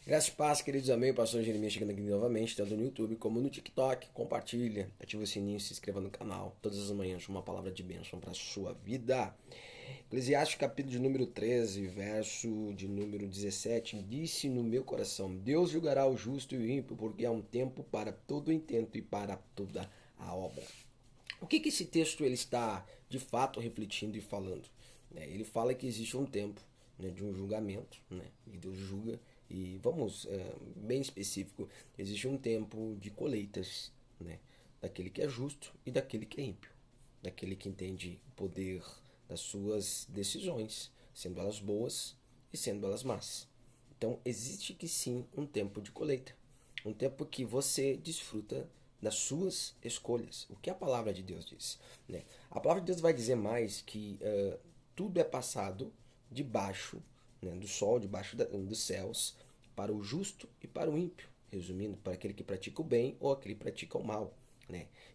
Graças e paz, queridos amigos, pastor Jeremias chegando aqui novamente, tanto no YouTube como no TikTok. Compartilha, ativa o sininho, se inscreva no canal. Todas as manhãs uma palavra de bênção para a sua vida. Eclesiastes capítulo de número 13, verso de número 17. Disse no meu coração, Deus julgará o justo e o ímpio, porque há um tempo para todo intento e para toda a obra. O que esse texto ele está de fato refletindo e falando? Ele fala que existe um tempo, de um julgamento, e Deus julga. E vamos, bem específico, existe um tempo de colheitas, daquele que é justo e daquele que é ímpio, daquele que entende o poder das suas decisões, sendo elas boas e sendo elas más. Então existe que sim um tempo de colheita, um tempo que você desfruta das suas escolhas, o que a palavra de Deus diz. A palavra de Deus vai dizer mais que tudo é passado debaixo, do sol, debaixo dos céus, para o justo e para o ímpio, resumindo, para aquele que pratica o bem ou aquele que pratica o mal.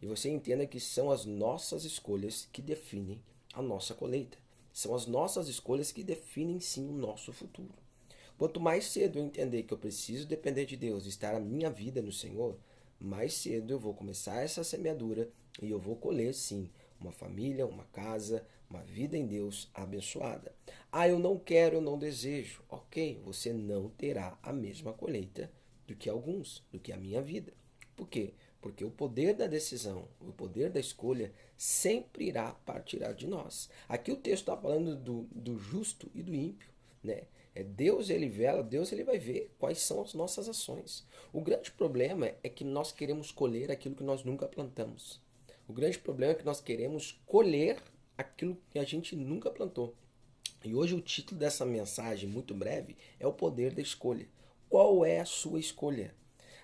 E você entenda que são as nossas escolhas que definem a nossa colheita. São as nossas escolhas que definem sim o nosso futuro. Quanto mais cedo eu entender que eu preciso depender de Deus e estar a minha vida no Senhor, mais cedo eu vou começar essa semeadura e eu vou colher sim uma família, uma casa, uma vida em Deus abençoada. Ah, eu não quero, eu não desejo. Ok, você não terá a mesma colheita do que alguns, do que a minha vida. Por quê? Porque o poder da decisão, o poder da escolha sempre irá partir de nós. Aqui o texto está falando do justo e do ímpio, né? Deus ele vela, Deus ele vai ver quais são as nossas ações. O grande problema é que nós queremos colher aquilo que nós nunca plantamos. O grande problema é que nós queremos colher aquilo que a gente nunca plantou. E hoje o título dessa mensagem, muito breve, é o poder da escolha. Qual é a sua escolha?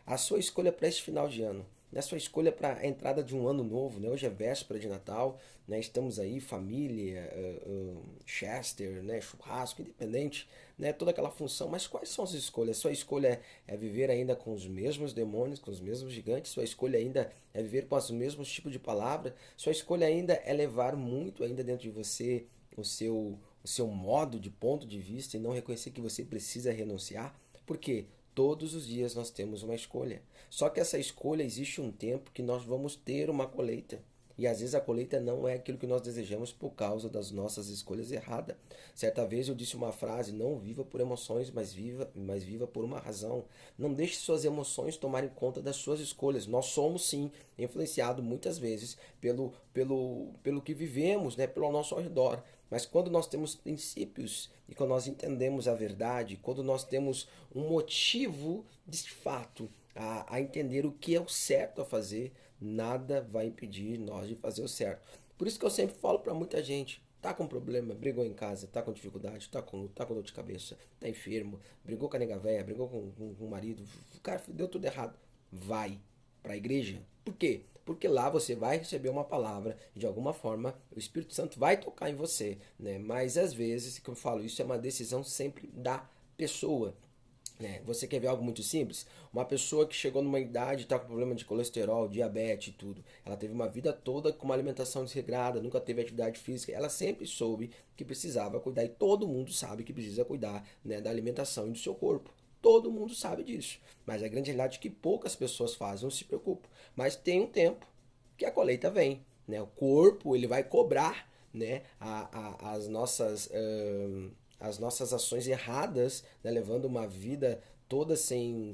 A sua escolha para esse final de ano, a sua escolha para a entrada de um ano novo, né? Hoje é véspera de Natal, né? Estamos aí, família, Chester, né? Churrasco, independente, né? Toda aquela função. Mas quais são as escolhas? Sua escolha é viver ainda com os mesmos demônios, com os mesmos gigantes? Sua escolha ainda é viver com os mesmos tipos de palavra? Sua escolha ainda é levar muito ainda dentro de você o seu modo de ponto de vista e não reconhecer que você precisa renunciar? Por quê? Todos os dias nós temos uma escolha. Só que essa escolha existe um tempo que nós vamos ter uma colheita. E às vezes a colheita não é aquilo que nós desejamos por causa das nossas escolhas erradas. Certa vez eu disse uma frase: não viva por emoções, mas viva por uma razão. Não deixe suas emoções tomarem conta das suas escolhas. Nós somos sim influenciados muitas vezes pelo que vivemos, né, pelo nosso ao redor. Mas quando nós temos princípios e quando nós entendemos a verdade, quando nós temos um motivo de fato a entender o que é o certo a fazer, nada vai impedir nós de fazer o certo. Por isso que eu sempre falo para muita gente: tá com problema, brigou em casa, tá com dificuldade, tá com dor de cabeça, tá enfermo, brigou com a nega véia, brigou com o marido, cara, deu tudo errado. Vai para a igreja. Por quê? Porque lá você vai receber uma palavra, de alguma forma o Espírito Santo vai tocar em você, né? Mas às vezes, como eu falo, isso é uma decisão sempre da pessoa. Você quer ver algo muito simples? Uma pessoa que chegou numa idade, está com problema de colesterol, diabetes e tudo. Ela teve uma vida toda com uma alimentação desregrada, nunca teve atividade física. Ela sempre soube que precisava cuidar, e todo mundo sabe que precisa cuidar, né, da alimentação e do seu corpo. Todo mundo sabe disso. Mas a grande realidade é que poucas pessoas fazem, não se preocupam. Mas tem um tempo que a colheita vem, né? O corpo ele vai cobrar, né, as nossas ações erradas, né, levando uma vida toda sem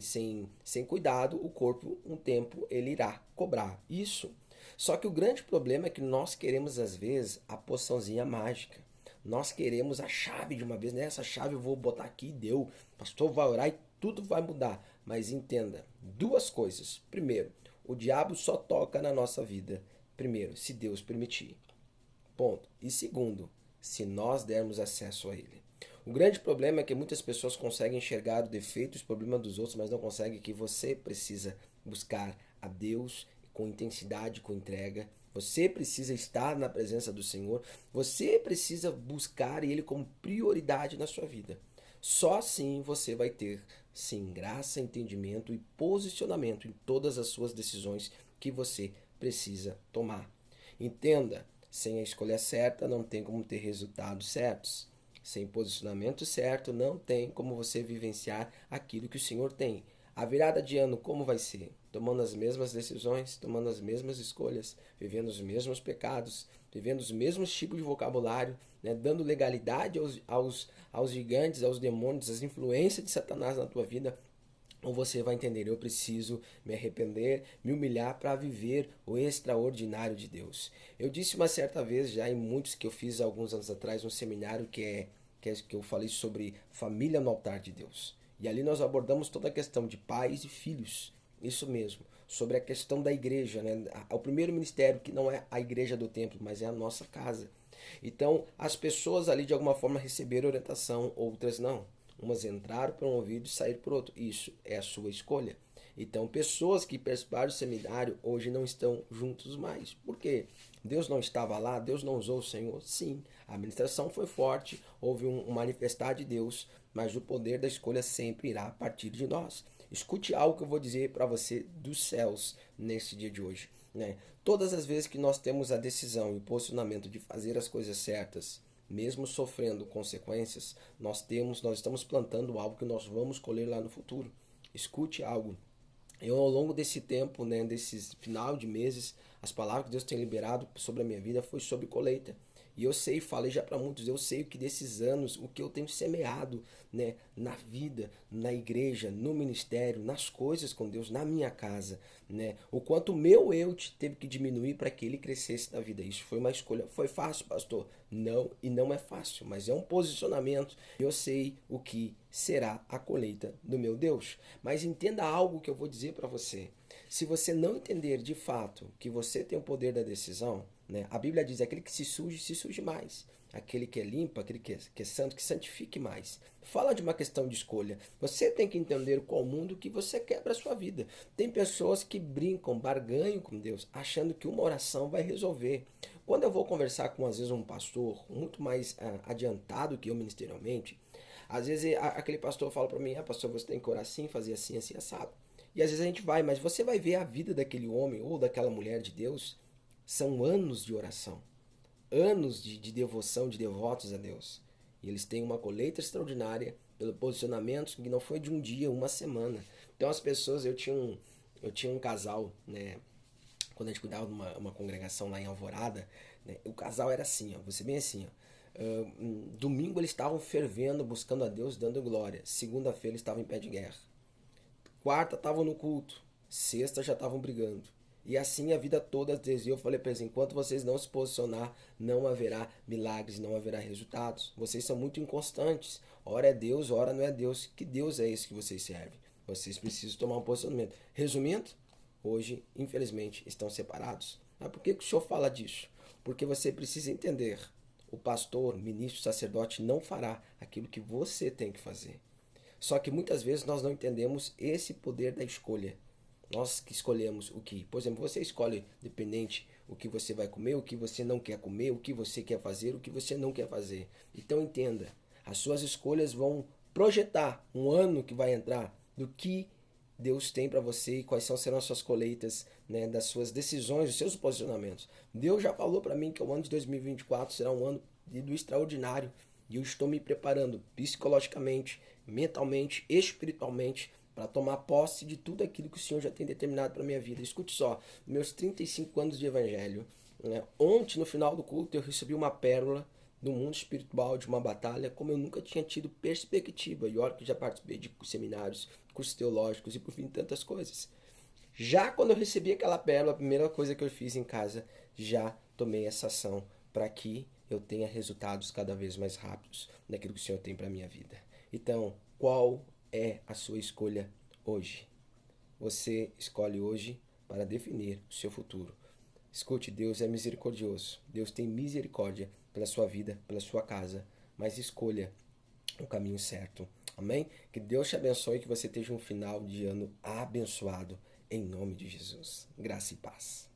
cuidado. O corpo, um tempo, ele irá cobrar isso. Só que o grande problema é que nós queremos, às vezes, a poçãozinha mágica. Nós queremos a chave de uma vez, né? Essa chave eu vou botar aqui e deu. O pastor vai orar e tudo vai mudar. Mas entenda, duas coisas. Primeiro, o diabo só toca na nossa vida. Primeiro, se Deus permitir. Ponto. E segundo, se nós dermos acesso a ele. O grande problema é que muitas pessoas conseguem enxergar o defeito e os problemas dos outros, mas não conseguem que você precisa buscar a Deus com intensidade, com entrega. Você precisa estar na presença do Senhor. Você precisa buscar Ele como prioridade na sua vida. Só assim você vai ter, sim, graça, entendimento e posicionamento em todas as suas decisões que você precisa tomar. Entenda, sem a escolha certa não tem como ter resultados certos. Sem posicionamento certo, não tem como você vivenciar aquilo que o Senhor tem. A virada de ano, como vai ser? Tomando as mesmas decisões, tomando as mesmas escolhas, vivendo os mesmos pecados, vivendo os mesmos tipos de vocabulário, né? Dando legalidade aos gigantes, aos demônios, às influências de Satanás na tua vida, ou você vai entender, eu preciso me arrepender, me humilhar para viver o extraordinário de Deus. Eu disse uma certa vez, já em muitos que eu fiz alguns anos atrás, um seminário que eu falei sobre família no altar de Deus. E ali nós abordamos toda a questão de pais e filhos. Isso mesmo. Sobre a questão da igreja, né? O primeiro ministério, que não é a igreja do templo, mas é a nossa casa. Então, as pessoas ali de alguma forma receberam orientação, outras não. Umas entraram por um ouvido e saíram por outro. Isso é a sua escolha. Então, pessoas que participaram do seminário hoje não estão juntos mais. Por quê? Deus não estava lá? Deus não usou o Senhor? Sim. A administração foi forte, houve um manifestar de Deus, mas o poder da escolha sempre irá partir de nós. Escute algo que eu vou dizer para você dos céus nesse dia de hoje. Né? Todas as vezes que nós temos a decisão e o posicionamento de fazer as coisas certas, mesmo sofrendo consequências, nós estamos plantando algo que nós vamos colher lá no futuro. Escute algo. Eu, ao longo desse tempo, né, desses final de meses, as palavras que Deus tem liberado sobre a minha vida foi sobre colheita. E eu sei, falei já para muitos, eu sei que desses anos, o que eu tenho semeado, né, na vida, na igreja, no ministério, nas coisas com Deus, na minha casa, né, o quanto o meu eu teve que diminuir para que ele crescesse na vida. Isso foi uma escolha. Foi fácil, pastor? Não, e não é fácil, mas é um posicionamento. Eu sei o que será a colheita do meu Deus. Mas entenda algo que eu vou dizer para você. Se você não entender de fato que você tem o poder da decisão, né? A Bíblia diz: aquele que se suje mais. Aquele que é limpo, aquele que é santo, que santifique mais. Fala de uma questão de escolha. Você tem que entender qual mundo que você quer para a sua vida. Tem pessoas que brincam, barganham com Deus, achando que uma oração vai resolver. Quando eu vou conversar com, às vezes, um pastor muito mais adiantado que eu ministerialmente, às vezes aquele pastor fala para mim: pastor, você tem que orar assim, fazer assim, assim, assado. E às vezes a gente vai, mas você vai ver a vida daquele homem ou daquela mulher de Deus, são anos de oração, anos de devoção, de devotos a Deus. E eles têm uma colheita extraordinária pelo posicionamento que não foi de um dia, uma semana. Então as pessoas, eu tinha um casal, né? Quando a gente cuidava de uma congregação lá em Alvorada, né, o casal era assim, ó, você bem assim, ó. Domingo eles estavam fervendo, buscando a Deus, dando glória. Segunda-feira eles estavam em pé de guerra. Quarta estavam no culto. Sexta já estavam brigando. E assim a vida toda deles. E eu falei para eles: enquanto vocês não se posicionar, não haverá milagres, não haverá resultados. Vocês são muito inconstantes. Ora é Deus, ora não é Deus. Que Deus é esse que vocês servem? Vocês precisam tomar um posicionamento. Resumindo, hoje, infelizmente, estão separados. Mas por que o senhor fala disso? Porque você precisa entender: o pastor, ministro, sacerdote não fará aquilo que você tem que fazer. Só que muitas vezes nós não entendemos esse poder da escolha. Nós que escolhemos o que. Por exemplo, você escolhe, dependente, o que você vai comer, o que você não quer comer, o que você quer fazer, o que você não quer fazer. Então entenda, as suas escolhas vão projetar um ano que vai entrar do que Deus tem para você e quais serão as suas colheitas, né, das suas decisões, dos seus posicionamentos. Deus já falou para mim que o ano de 2024 será um ano do extraordinário e eu estou me preparando psicologicamente, mentalmente, espiritualmente para tomar posse de tudo aquilo que o Senhor já tem determinado para minha vida. Escute só, meus 35 anos de evangelho, né? Ontem no final do culto eu recebi uma pérola do mundo espiritual, de uma batalha como eu nunca tinha tido perspectiva. E olha que já participei de seminários, cursos teológicos e por fim tantas coisas. Já quando eu recebi aquela pérola, a primeira coisa que eu fiz em casa, já tomei essa ação para que eu tenha resultados cada vez mais rápidos naquilo que o Senhor tem para minha vida. Então, qual é a sua escolha hoje? Você escolhe hoje para definir o seu futuro. Escute, Deus é misericordioso. Deus tem misericórdia pela sua vida, pela sua casa, mas escolha o caminho certo. Amém? Que Deus te abençoe e que você tenha um final de ano abençoado em nome de Jesus. Graça e paz.